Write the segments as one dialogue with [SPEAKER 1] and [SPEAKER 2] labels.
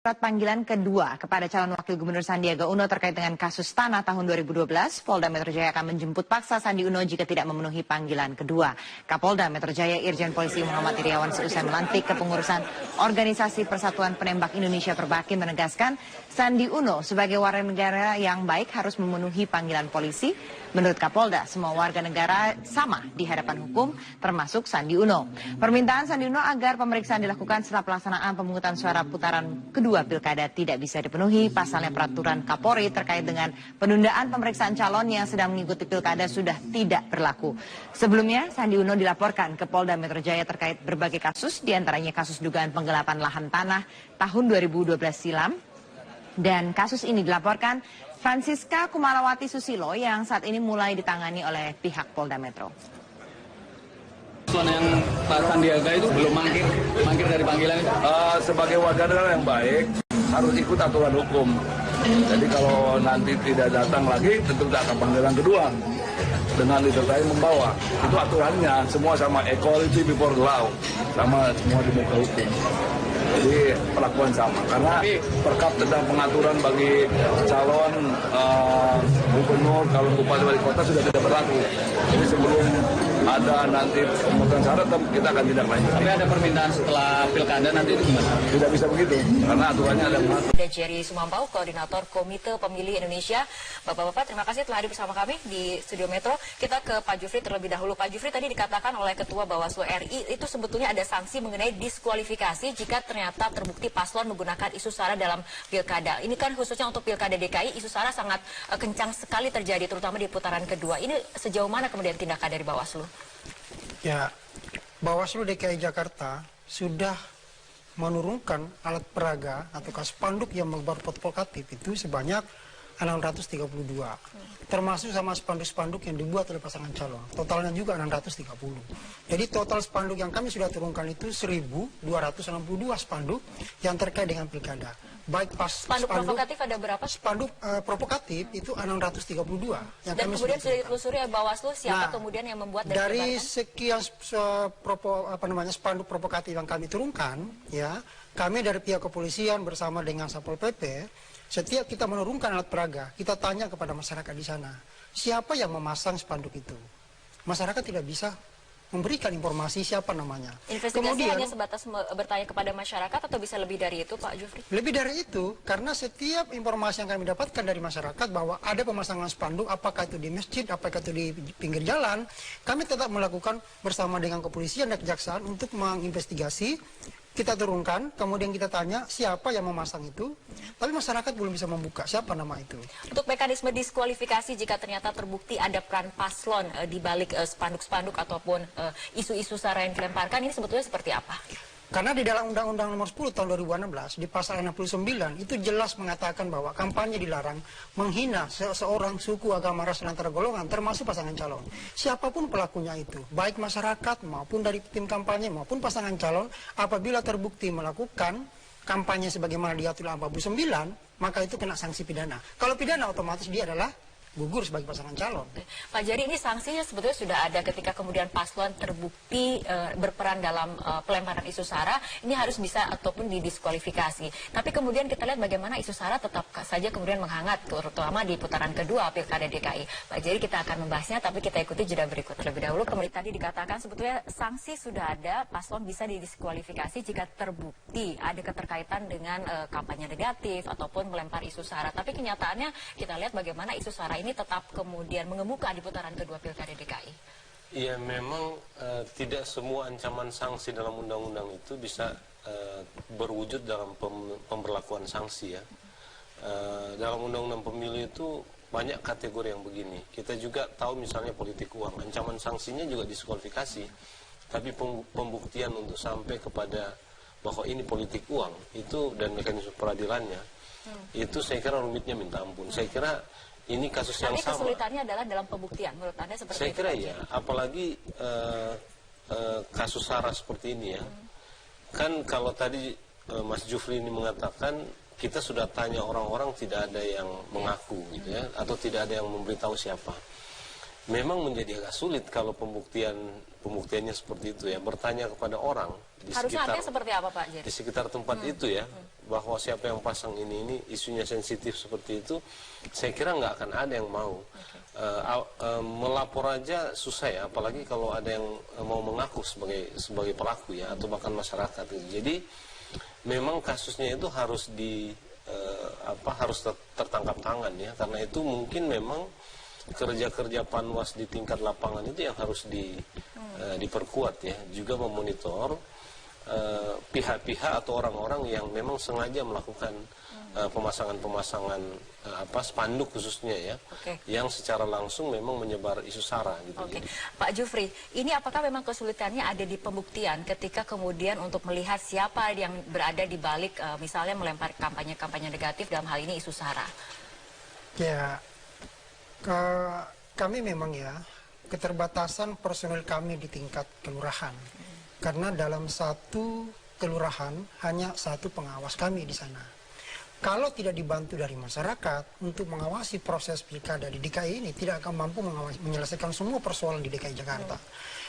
[SPEAKER 1] Surat panggilan kedua kepada calon wakil gubernur Sandiaga Uno terkait dengan kasus tanah tahun 2012, Polda Metro Jaya akan menjemput paksa Sandi Uno jika tidak memenuhi panggilan kedua. Kapolda Metro Jaya Irjen Polisi Muhammad Iriawan seusai melantik kepengurusan Organisasi Persatuan Penembak Indonesia Perbaki menegaskan Sandi Uno sebagai warga negara yang baik harus memenuhi panggilan polisi. Menurut Kapolda, semua warga negara sama di hadapan hukum, termasuk Sandi Uno. Permintaan Sandi Uno agar pemeriksaan dilakukan setelah pelaksanaan pemungutan suara putaran kedua pilkada tidak bisa dipenuhi. Pasalnya peraturan Kapolri terkait dengan penundaan pemeriksaan calon yang sedang mengikuti pilkada sudah tidak berlaku. Sebelumnya, Sandi Uno dilaporkan ke Polda Metro Jaya terkait berbagai kasus, diantaranya kasus dugaan penggelapan lahan tanah tahun 2012 silam. Dan kasus ini dilaporkan Francisca Kumalawati Susilo yang saat ini mulai ditangani oleh pihak Polda Metro.
[SPEAKER 2] Yang Pak Sandiaga itu belum mangkir dari panggilan itu?
[SPEAKER 3] Sebagai warga negara yang baik harus ikut aturan hukum. Jadi kalau nanti tidak datang lagi tentu tidak akan panggilan kedua dengan disertai membawa. Itu aturannya semua sama, equality before the law, sama semua di muka hukum. Jadi perlakuan sama, karena perkap tentang pengaturan bagi calon gubernur, calon bupati, wali kota sudah tidak berlaku. Jadi sebelum ada nanti pemegang syarat kita akan tindak lanjut.
[SPEAKER 2] Tapi ada permintaan setelah pilkada nanti itu gimana?
[SPEAKER 3] Tidak bisa begitu, karena aturannya ada mengatur.
[SPEAKER 1] Ada Jerry Sumampau, Koordinator Komite Pemilih Indonesia. Bapak-bapak, terima kasih telah hadir bersama kami di Studio Metro. Kita ke Pak Jufri terlebih dahulu. Pak Jufri, tadi dikatakan oleh Ketua Bawaslu RI itu sebetulnya ada sanksi mengenai diskualifikasi jika ternyata terbukti paslon menggunakan isu sara dalam pilkada. Ini kan khususnya untuk pilkada DKI, isu sara sangat kencang sekali terjadi, terutama di putaran kedua. Ini sejauh mana kemudian tindakan dari Bawaslu?
[SPEAKER 4] Ya, Bawaslu DKI Jakarta sudah menurunkan alat peraga atau spanduk yang berprovokatif itu sebanyak 632, termasuk sama spanduk-spanduk yang dibuat oleh pasangan calon. Totalnya juga 630. Jadi total spanduk yang kami sudah turunkan itu 1.262 spanduk yang terkait dengan pilkada. Baik pas
[SPEAKER 1] spanduk provokatif ada berapa?
[SPEAKER 4] Spanduk provokatif itu 632 yang
[SPEAKER 1] dan
[SPEAKER 4] kami
[SPEAKER 1] kemudian sudah
[SPEAKER 4] turunkan.
[SPEAKER 1] ditelusuri Bawaslu siapa kemudian yang membuat dan
[SPEAKER 4] dari sekian spanduk provokatif yang kami turunkan, ya, kami dari pihak kepolisian bersama dengan Satpol PP, setiap kita menurunkan alat peraga, kita tanya kepada masyarakat di sana, siapa yang memasang spanduk itu? Masyarakat tidak bisa memberikan informasi siapa namanya.
[SPEAKER 1] Investigasi
[SPEAKER 4] kemudian,
[SPEAKER 1] hanya sebatas bertanya kepada masyarakat atau bisa lebih dari itu, Pak Jufri?
[SPEAKER 4] Lebih dari itu, karena setiap informasi yang kami dapatkan dari masyarakat bahwa ada pemasangan spanduk, apakah itu di masjid, apakah itu di pinggir jalan, kami tetap melakukan bersama dengan kepolisian dan kejaksaan untuk menginvestigasi. Kita turunkan, kemudian kita tanya siapa yang memasang itu, tapi masyarakat belum bisa membuka siapa nama itu.
[SPEAKER 1] Untuk mekanisme diskualifikasi jika ternyata terbukti ada peran paslon di balik spanduk-spanduk ataupun isu-isu sara yang dilemparkan, ini sebetulnya seperti apa?
[SPEAKER 4] Karena di dalam Undang-Undang Nomor 10 Tahun 2016 di pasal 69 itu jelas mengatakan bahwa kampanye dilarang menghina seseorang, suku, agama, ras, dan antar golongan termasuk pasangan calon. Siapapun pelakunya itu, baik masyarakat maupun dari tim kampanye maupun pasangan calon, apabila terbukti melakukan kampanye sebagaimana diatur dalam 49, maka itu kena sanksi pidana. Kalau pidana otomatis dia adalah gugur sebagai pasangan calon.
[SPEAKER 1] Pak Jari, ini sanksinya sebetulnya sudah ada ketika kemudian paslon terbukti berperan dalam pelemparan isu sara, ini harus bisa ataupun didiskualifikasi. Tapi kemudian kita lihat bagaimana isu sara tetap saja kemudian menghangat, terutama di putaran kedua Pilkada DKI. Pak Jari, kita akan membahasnya, tapi kita ikuti jeda berikut terlebih dahulu. Kemudian tadi dikatakan sebetulnya sanksi sudah ada, paslon bisa didiskualifikasi jika terbukti ada keterkaitan dengan kampanye negatif ataupun melempar isu sara. Tapi kenyataannya kita lihat bagaimana isu sara ini tetap kemudian mengemuka di putaran kedua Pilkada DKI.
[SPEAKER 5] Iya, memang tidak semua ancaman sanksi dalam undang-undang itu bisa berwujud dalam pemberlakuan sanksi, ya. Dalam undang-undang pemilu itu banyak kategori yang begini. Kita juga tahu misalnya politik uang, ancaman sanksinya juga diskualifikasi. Tapi pembuktian untuk sampai kepada bahwa ini politik uang itu dan mekanisme peradilannya itu saya kira rumitnya minta ampun. Saya kira ini kasus yang sama.
[SPEAKER 1] Tapi kesulitannya adalah dalam pembuktian, menurut Anda seperti
[SPEAKER 5] saya
[SPEAKER 1] itu?
[SPEAKER 5] Saya kira ya, apalagi kasus sara seperti ini, ya. Kan kalau tadi Mas Jufri ini mengatakan kita sudah tanya orang-orang tidak ada yang mengaku gitu, ya, atau tidak ada yang memberitahu siapa. Memang menjadi agak sulit kalau pembuktian pembuktiannya seperti itu ya. Bertanya kepada orang di
[SPEAKER 6] Harusnya
[SPEAKER 5] sekitar,
[SPEAKER 6] artinya seperti apa Pak Jerry?
[SPEAKER 5] di sekitar tempat itu ya, bahwa siapa yang pasang ini isunya sensitif seperti itu, saya kira nggak akan ada yang mau. Melapor aja susah ya, apalagi kalau ada yang mau mengaku sebagai pelaku ya, atau bahkan masyarakat. Jadi memang kasusnya itu harus harus tertangkap tangan ya, karena itu mungkin memang kerja-kerja Panwas di tingkat lapangan itu yang harus diperkuat ya, juga memonitor pihak-pihak atau orang-orang yang memang sengaja melakukan pemasangan-pemasangan spanduk khususnya ya, yang secara langsung memang menyebar isu sara gitu.
[SPEAKER 6] Oke. Pak Jufri, ini apakah memang kesulitannya ada di pembuktian ketika kemudian untuk melihat siapa yang berada di balik misalnya melempar kampanye-kampanye negatif, dalam hal ini isu sara?
[SPEAKER 4] Ya, kami memang ya keterbatasan personel kami di tingkat kelurahan, karena dalam satu kelurahan hanya satu pengawas kami di sana. Kalau tidak dibantu dari masyarakat untuk mengawasi proses pilkada di DKI ini, tidak akan mampu menyelesaikan semua persoalan di DKI Jakarta.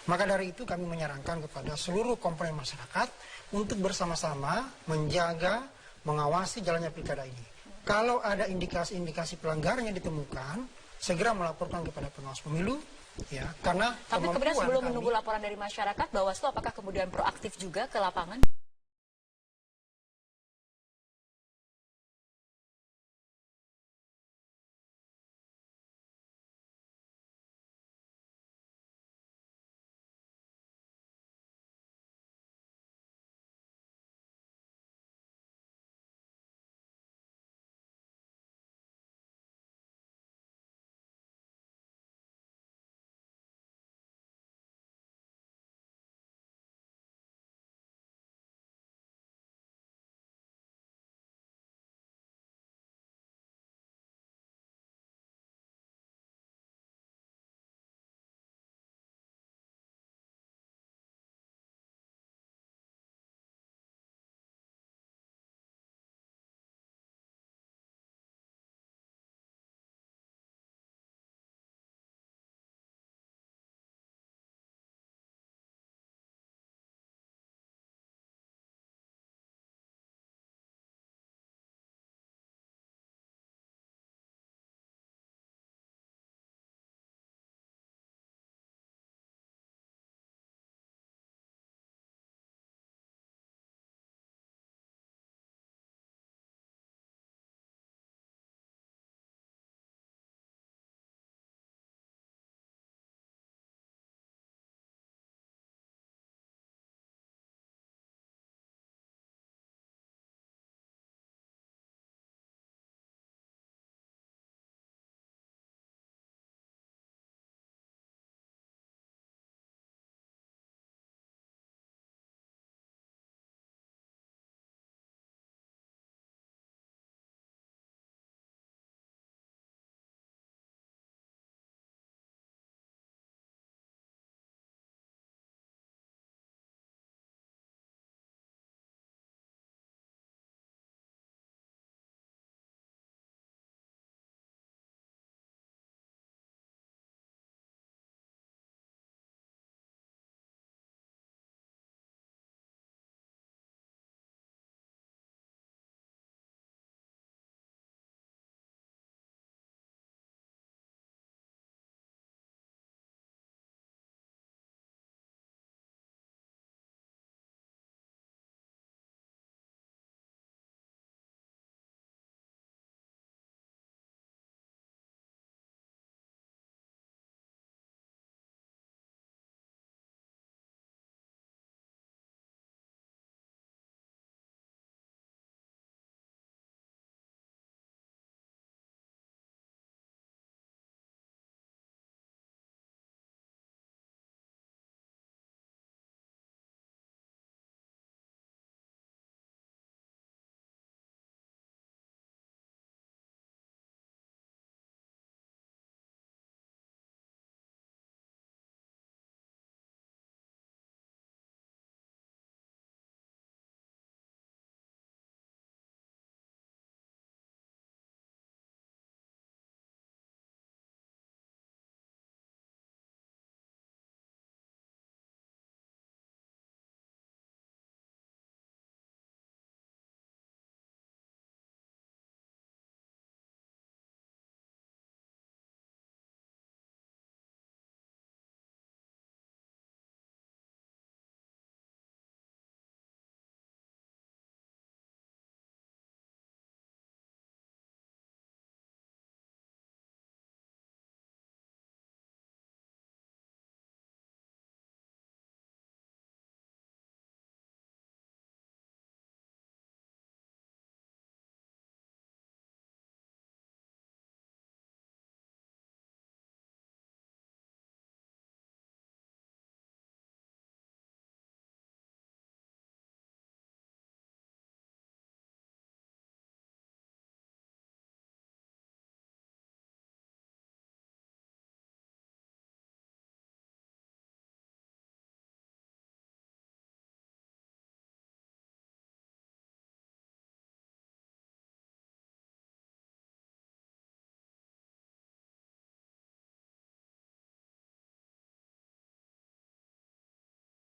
[SPEAKER 4] Maka dari itu kami menyarankan kepada seluruh komponen masyarakat untuk bersama-sama menjaga, mengawasi jalannya pilkada ini. Kalau ada indikasi-indikasi pelanggaran yang ditemukan, segera melaporkan kepada pengawas pemilu, ya, karena
[SPEAKER 6] tapi kemudian sebelum menunggu laporan dari masyarakat, Bawaslu apakah kemudian proaktif juga ke lapangan?